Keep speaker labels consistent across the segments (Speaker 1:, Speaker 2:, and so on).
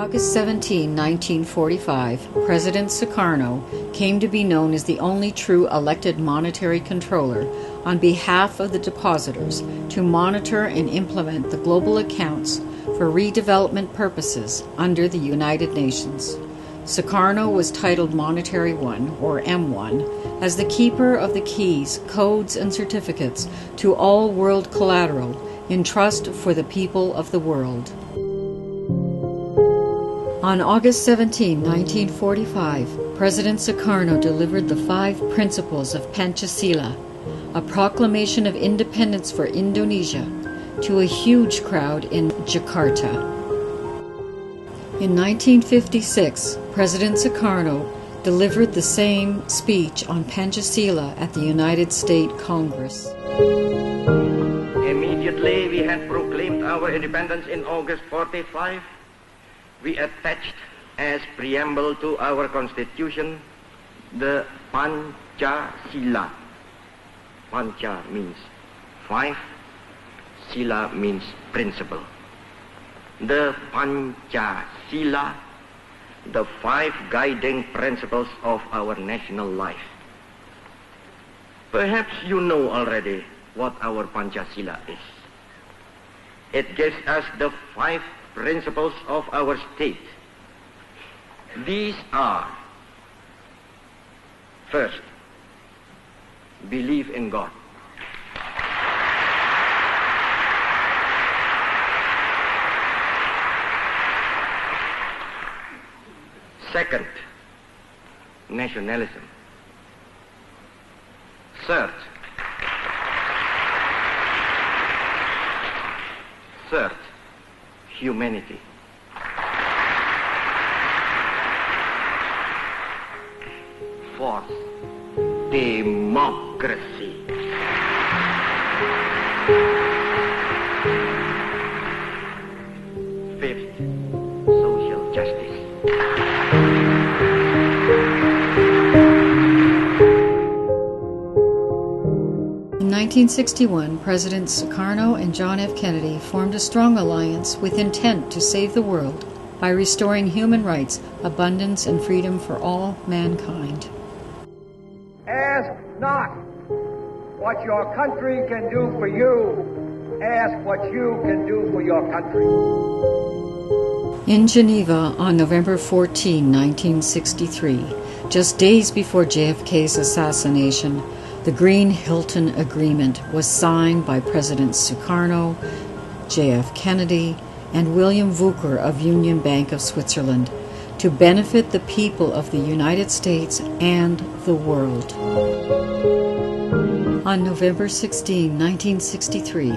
Speaker 1: August 17, 1945, President Soekarno came to be known as the only true elected monetary controller on behalf of the depositors to monitor and implement the global accounts for redevelopment purposes under the United Nations. Soekarno was titled Monetary One, or M1, as the keeper of the keys, codes, and certificates to all world collateral in trust for the people of the world. On August 17, 1945, President Soekarno delivered the 5 principles of Pancasila, a proclamation of independence for Indonesia, to a huge crowd in Jakarta. In 1956, President Soekarno delivered the same speech on Pancasila at the United States Congress.
Speaker 2: Immediately we had proclaimed our independence in August 45. We attached as preamble to our constitution the Pancasila. Panca means 5, Sila means principle. The Pancasila, the 5 guiding principles of our national life. Perhaps you know already what our Pancasila is. It gives us the 5 principles of our state. These are: first, believe in God. Second, nationalism. Third, humanity. Fourth, democracy. Fifth, social justice.
Speaker 1: In 1961, President Soekarno and John F. Kennedy formed a strong alliance with intent to save the world by restoring human rights, abundance, and freedom for all mankind.
Speaker 3: Ask not what your country can do for you. Ask what you can do for your country.
Speaker 1: In Geneva on November 14, 1963, just days before JFK's assassination, the Green-Hilton Agreement was signed by President Soekarno, J.F. Kennedy, and William Vucker of Union Bank of Switzerland to benefit the people of the United States and the world. On November 16, 1963,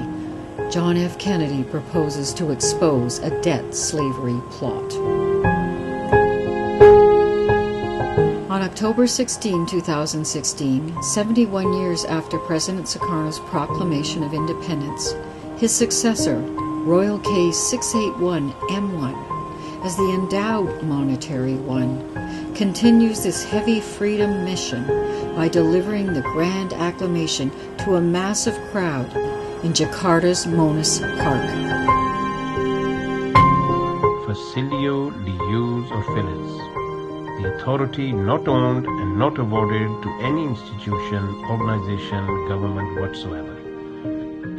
Speaker 1: John F. Kennedy proposes to expose a debt slavery plot. On October 16, 2016, 71 years after President Suekarno's proclamation of independence, his successor, Royal K.681 M1, as the endowed Monetary One, continues this heavy freedom mission by delivering the Grand Acclamation to a massive crowd in Jakarta's Monas Park.
Speaker 4: Facilio de Use or Filis, the authority not owned and not awarded to any institution, organization, government whatsoever.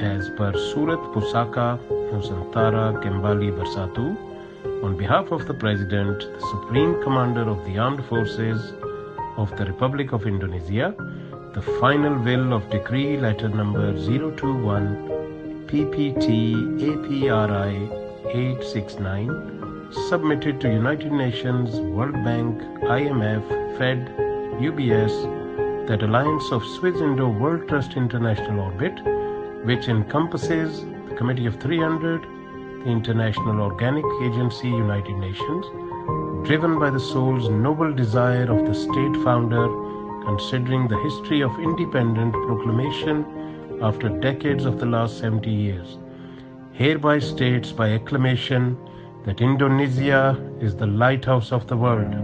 Speaker 4: As per Surat Pusaka Nusantara Kembali Bersatu, on behalf of the President, the Supreme Commander of the Armed Forces of the Republic of Indonesia, the final will of Decree Letter Number 021 PPT APRI 869 submitted to United Nations, World Bank, IMF, Fed, UBS, that alliance of Swiss-Indo World Trust International Orbit, which encompasses the Committee of 300, the International Organic Agency, United Nations, driven by the soul's noble desire of the state founder, considering the history of independent proclamation after decades of the last 70 years, hereby states by acclamation that Indonesia is the lighthouse of the world.